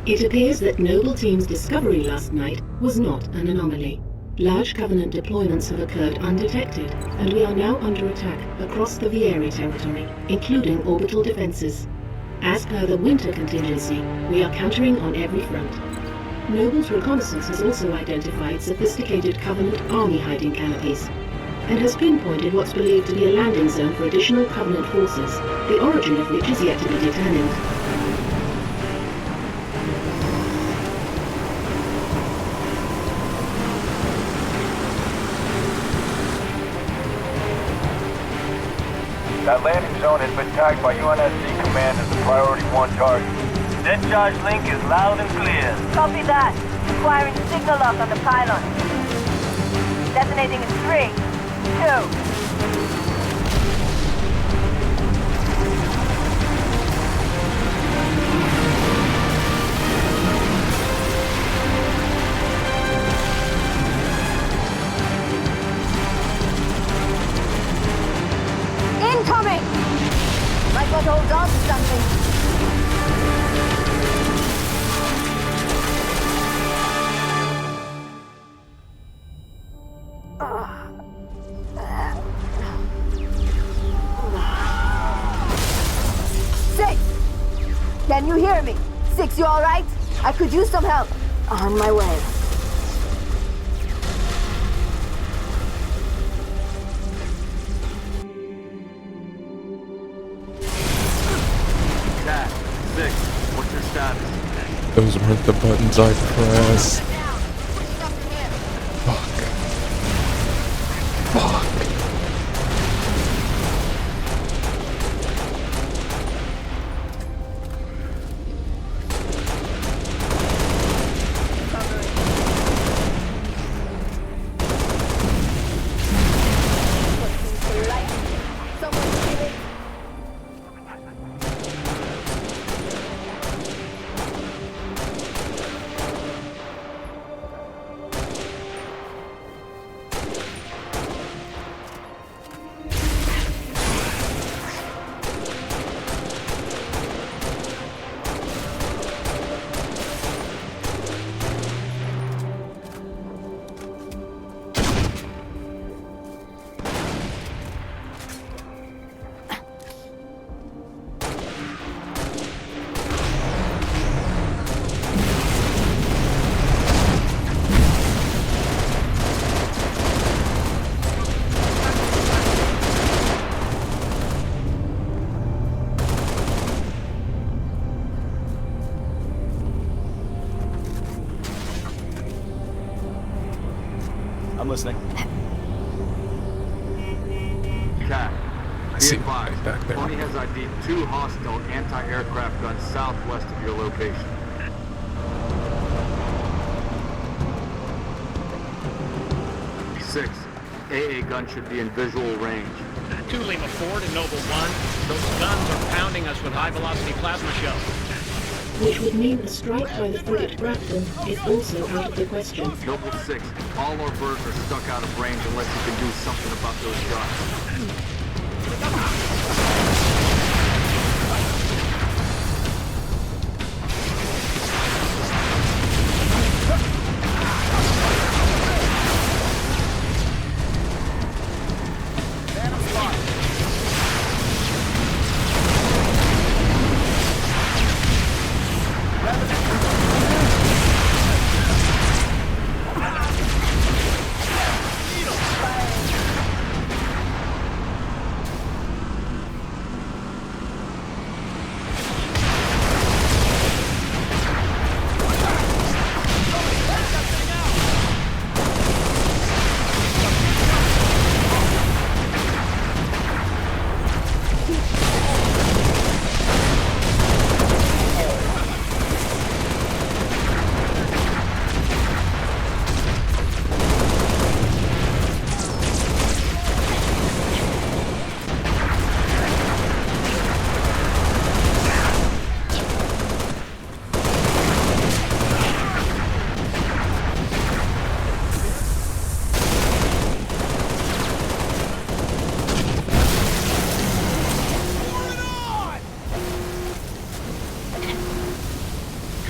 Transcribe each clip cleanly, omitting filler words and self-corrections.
It appears that Noble Team's discovery last night was not an anomaly. Large Covenant deployments have occurred undetected, and we are now under attack across the Vieri territory, including orbital defenses. As per the winter contingency, we are countering on every front. Noble's reconnaissance has also identified sophisticated Covenant army hiding canopies, and has pinpointed what's believed to be a landing zone for additional Covenant forces, the origin of which is yet to be determined. That landing zone has been tagged by UNSC Command as a Priority 1 target. Dead charge link is loud and clear. Copy that. Acquiring signal lock on the pylon. Detonating in 3, 2... Incoming! Might want to hold on to something. Six! Can you hear me? Six, you alright? I could use some help. On my way. Those weren't the buttons I pressed. Fuck. Fuck. I'm listening. Cat, I see advised, right back there. Tony has ID'd 2 hostile anti-aircraft guns southwest of your location. Six, AA gun should be in visual range. 2 Lima 4 to Noble 1. Those guns are pounding us with high-velocity plasma shells. Which would mean a strike by the frigate Grafton is also out of the question. Noble 6, all our birds are stuck out of range unless you can do something about those guns.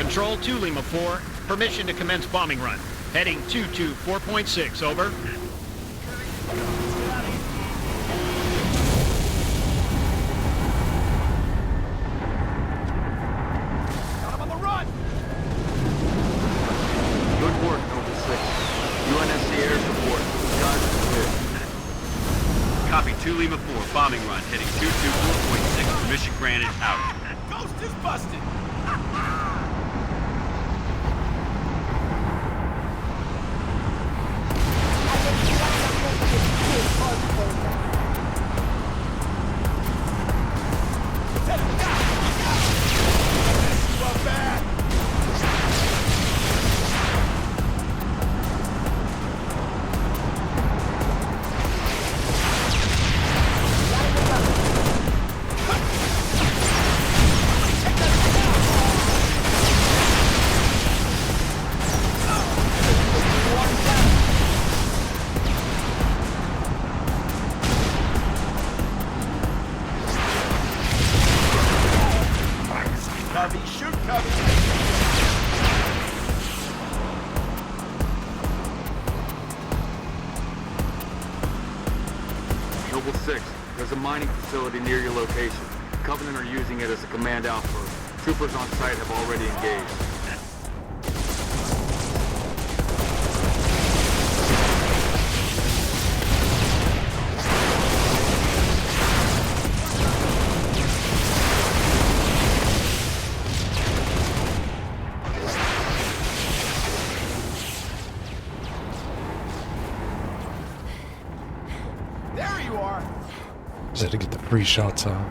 Control 2 Lima 4. Permission to commence bombing run. Heading 224.6, over. Good work, Noble 6. UNSC air support. Skies are clear. Copy 2 Lima 4, bombing run, heading 224.6, permission granted, out. Ghost is busted! Covey, shoot Covey! Noble 6, there's a mining facility near your location. Covenant are using it as a command outpost. Troopers on site have already engaged. There you are! Just had to get the free shots out.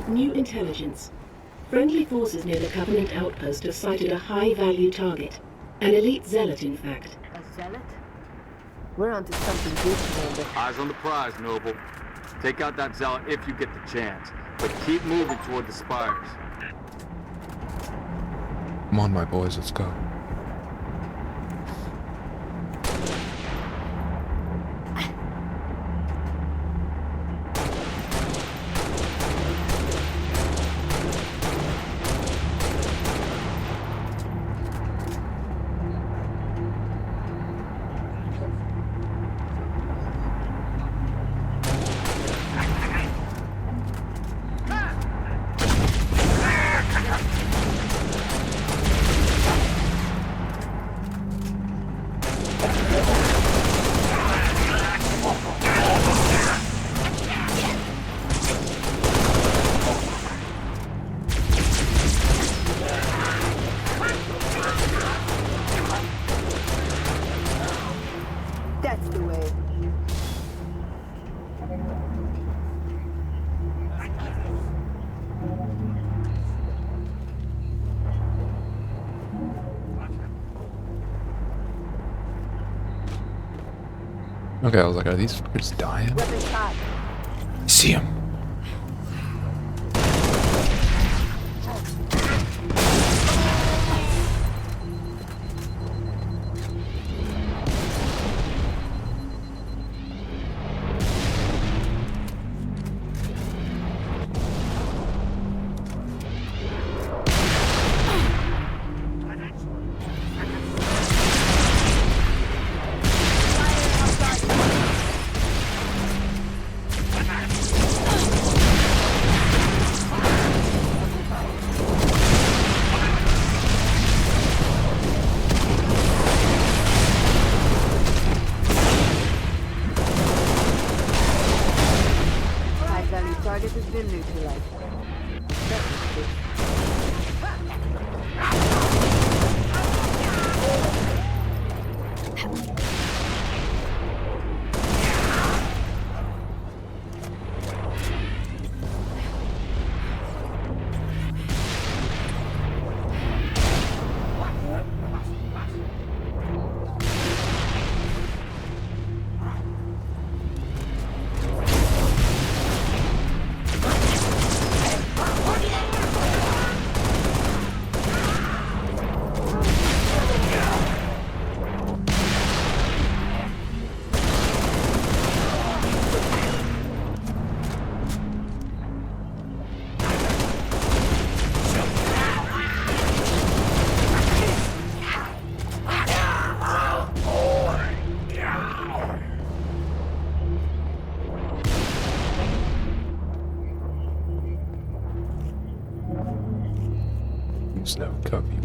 New intelligence. Friendly forces near the Covenant outpost have sighted a high-value target. An elite zealot, in fact. A zealot? We're onto something good, Commander. Eyes on the prize, Noble. Take out that zealot if you get the chance, but keep moving toward the spires. Come on, my boys, let's go. That's the way. Okay, I was like, are these fuckers dying? Weapons hot. See him. Target has been neutralized.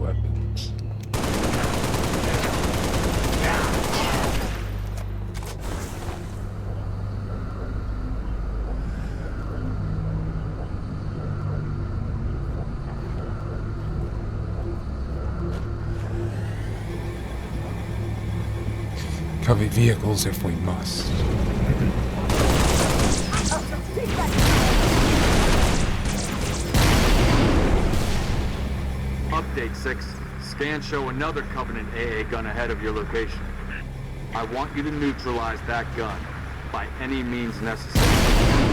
weapons. Cover vehicles if we must. Update 6. Scans show another Covenant AA gun ahead of your location. I want you to neutralize that gun by any means necessary.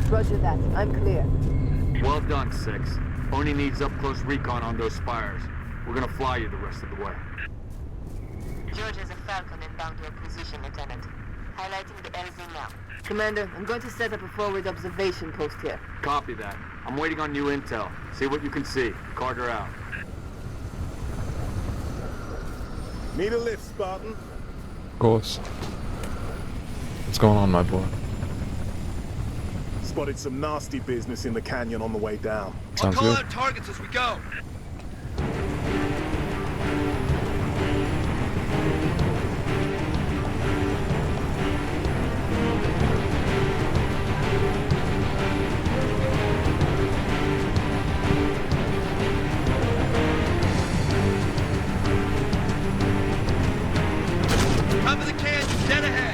Roger that. I'm clear. Well done, 6. Only needs up-close recon on those spires. We're gonna fly you the rest of the way. George has a Falcon inbound your position, Lieutenant. Highlighting the LZ now. Commander, I'm going to set up a forward observation post here. Copy that. I'm waiting on new intel. See what you can see. Carter out. Need a lift, Spartan? Of course. What's going on, my boy? Spotted some nasty business in the canyon on the way down. Sounds I'll call good. out targets as we go. Top of the canyon, dead ahead.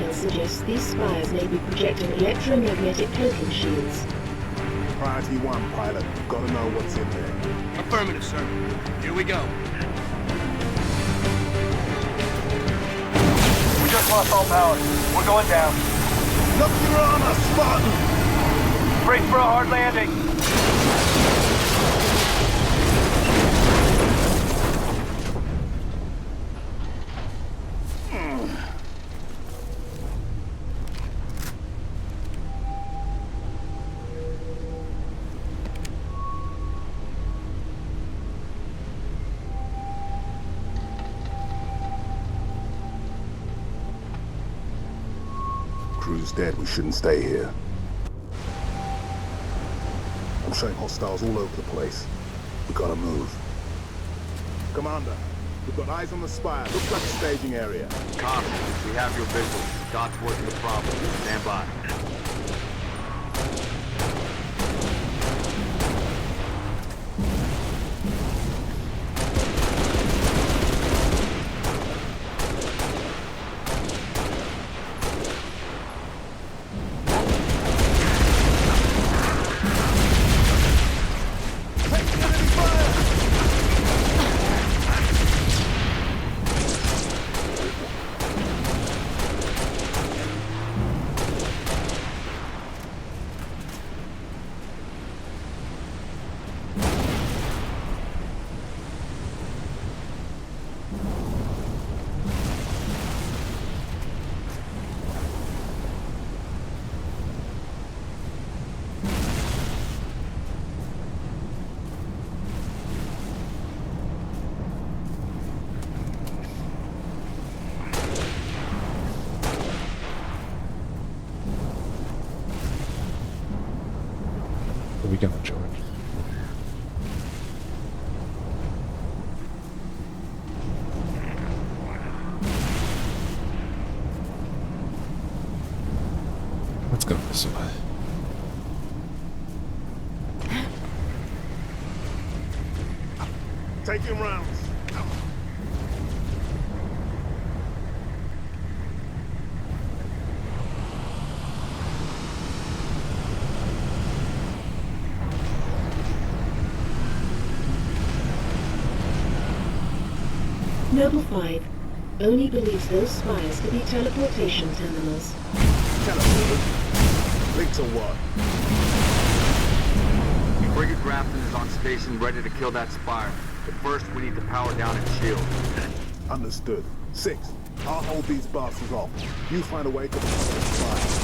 intel suggests these spires may be projecting electromagnetic cloaking shields. Priority 1, pilot. Gotta know what's in there. Affirmative, sir. Here we go. We just lost all power. We're going down. Look your armor, Spartan! Brace for a hard landing. Crew's dead. We shouldn't stay here. I'm showing hostiles all over the place. We gotta move. Commander, we've got eyes on the spire. Looks like a staging area. Copy. We have your visual. Dot's working the problem. Stand by. We can enjoy it. Let's go this way. Taking rounds. Noble 5 only believes those spires to be teleportation terminals. Teleported. Linked to what? Frigate Grafton is on station ready to kill that spire. But first, we need to power down its shield. Understood. 6. I'll hold these bastards off. You find a way to destroy the spire.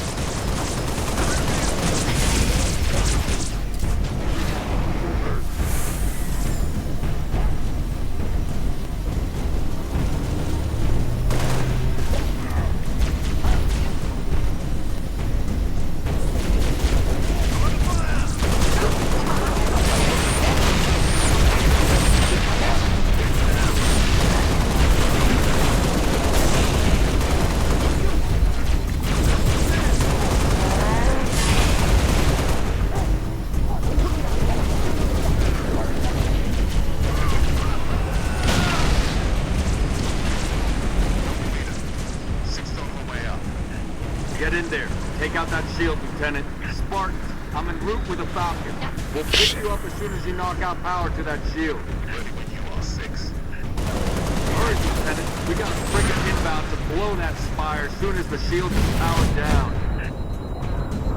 Get in there. Take out that shield, Lieutenant. Spartans, I'm en route with a Falcon. We'll pick you up as soon as you knock out power to that shield. Ready when you are, 6. Hurry, Lieutenant. We got a frigate inbound to blow that spire as soon as the shield is powered down.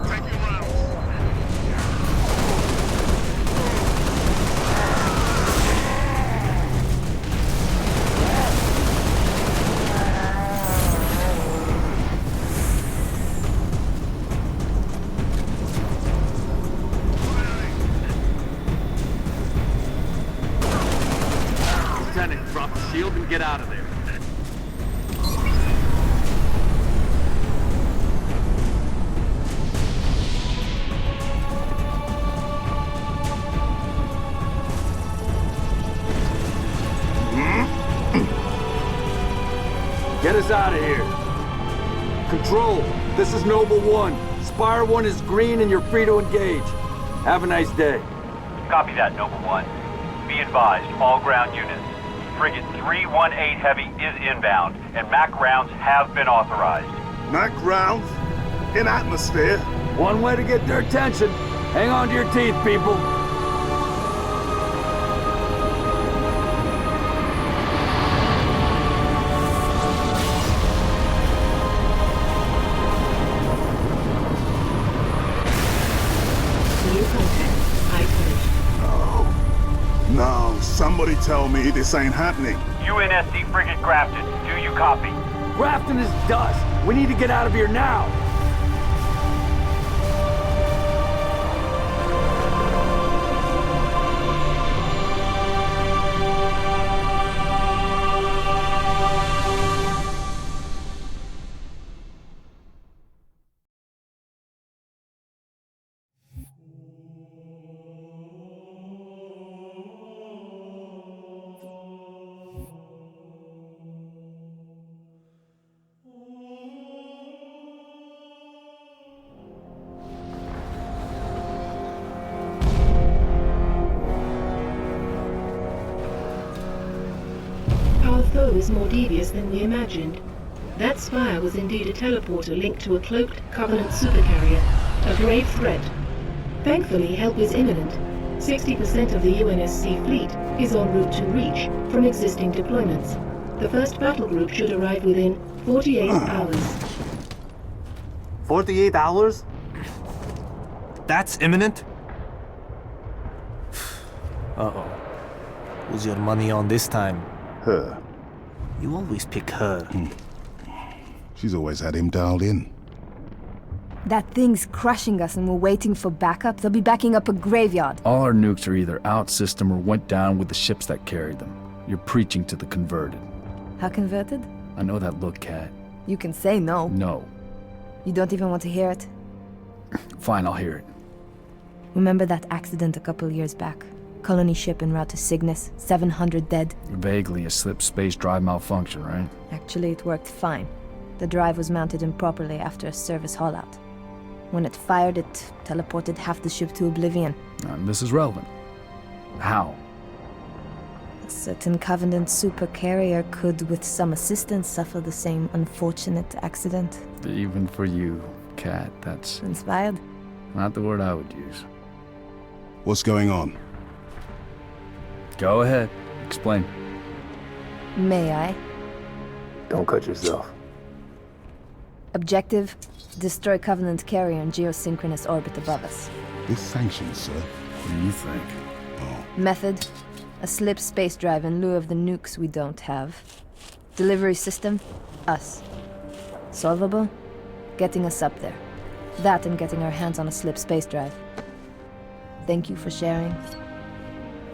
Taking rounds. Drop the shield and get out of there. Get us out of here. Control, this is Noble 1. Spire 1 is green and you're free to engage. Have a nice day. Copy that, Noble 1. Be advised, all ground units. Frigate 318 Heavy is inbound, and MAC rounds have been authorized. Not ground, in atmosphere. One way to get their attention. Hang on to your teeth, people. New contact. High No, somebody tell me this ain't happening. UNSC frigate Grafton. Do you copy? Grafton is dust. We need to get out of here now. Our foe is more devious than we imagined. That spire was indeed a teleporter linked to a cloaked Covenant supercarrier, a grave threat. Thankfully, help is imminent. 60% of the UNSC fleet is en route to Reach from existing deployments. The first battle group should arrive within 48 hours. 48 hours? That's imminent? Uh-oh. Who's your money on this time? Her. You always pick her. She's always had him dialed in. That thing's crushing us and we're waiting for backup. They'll be backing up a graveyard. All our nukes are either out system or went down with the ships that carried them. You're preaching to the converted. How converted? I know that look, Kat. You can say no. No. You don't even want to hear it? Fine, I'll hear it. Remember that accident a couple years back? Colony ship en route to Cygnus, 700 dead. Vaguely a slip space drive malfunction, right? Actually, it worked fine. The drive was mounted improperly after a service haul-out. When it fired, it teleported half the ship to oblivion. This is relevant. How? A certain Covenant supercarrier could, with some assistance, suffer the same unfortunate accident. Even for you, Kat, that's... Inspired? Not the word I would use. What's going on? Go ahead. Explain. May I? Don't cut yourself. Objective: destroy Covenant carrier in geosynchronous orbit above us. This sanctions, sir. What do you think? Method: a slip space drive in lieu of the nukes we don't have. Delivery system: us. Solvable? Getting us up there. That and getting our hands on a slip space drive. Thank you for sharing.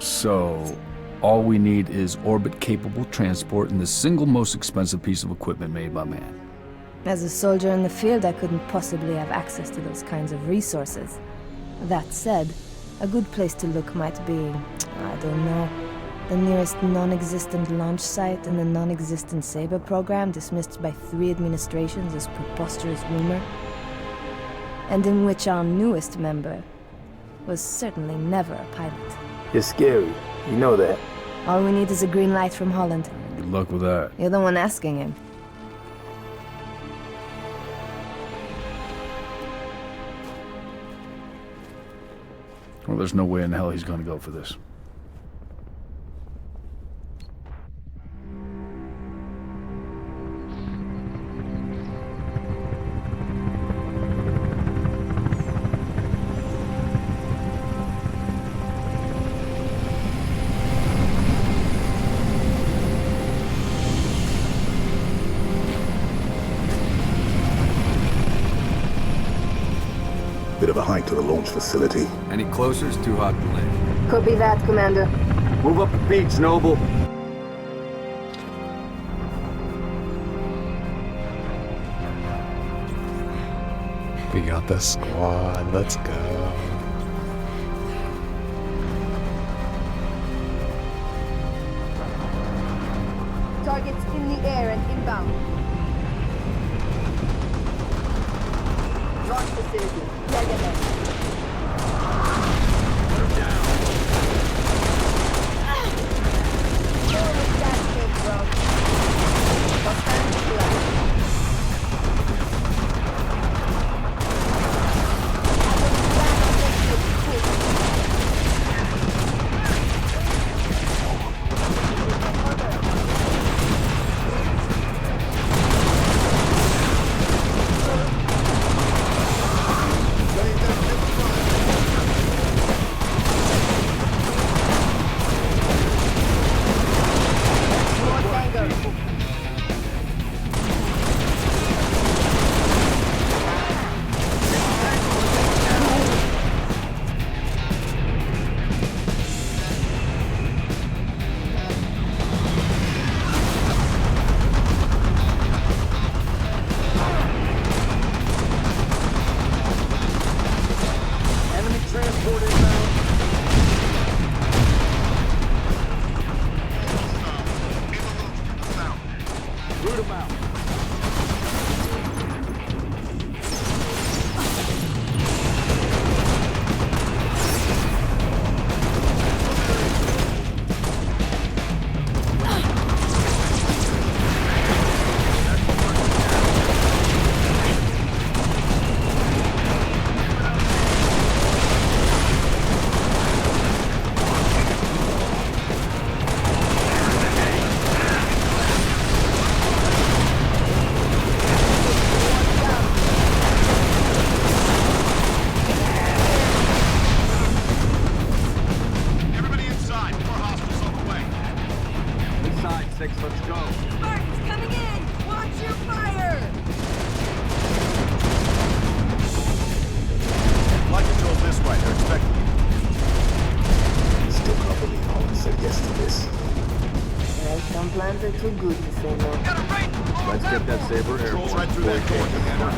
So, all we need is orbit-capable transport and the single most expensive piece of equipment made by man. As a soldier in the field, I couldn't possibly have access to those kinds of resources. That said, a good place to look might be, I don't know, the nearest non-existent launch site and the non-existent Saber program dismissed by 3 administrations as preposterous rumor, and in which our newest member was certainly never a pilot. You're scary. You know that. All we need is a green light from Holland. Good luck with that. You're the one asking him. Well, there's no way in hell he's gonna go for this. Bit of a hike to the launch facility. Any closer is too hot to land. Copy that, Commander. Move up the beach, Noble. We got the squad. Let's go. Targets in the air and inbound. Launch facility. Dead ahead. Forward gas tank, bro. Hostile flag. too good to say no. Let's get that Saber airborne. Right through that door, Commander.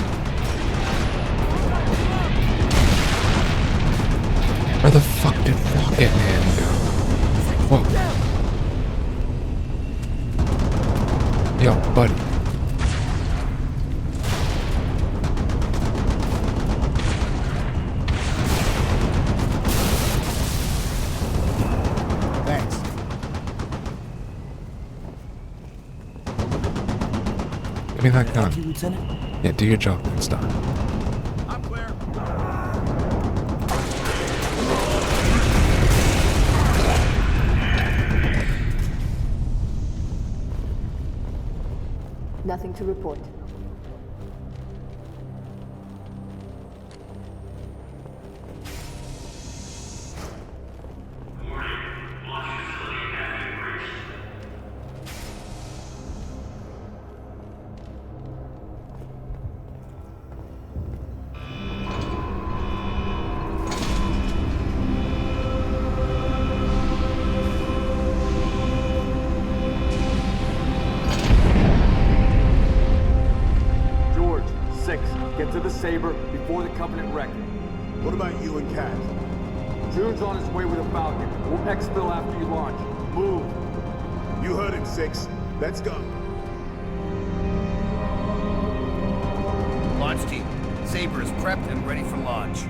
Where the fuck did Rocket Man go? Whoa. Yo, buddy. Thanks. Give me that gun. Yeah, do your job next time. I'm clear. Nothing to report. Get to the Saber before the Covenant wreck it. What about you and Kat? June's on his way with a Falcon. We'll exfil after you launch. Move. You heard him, 6. Let's go. Launch team. Saber is prepped and ready for launch.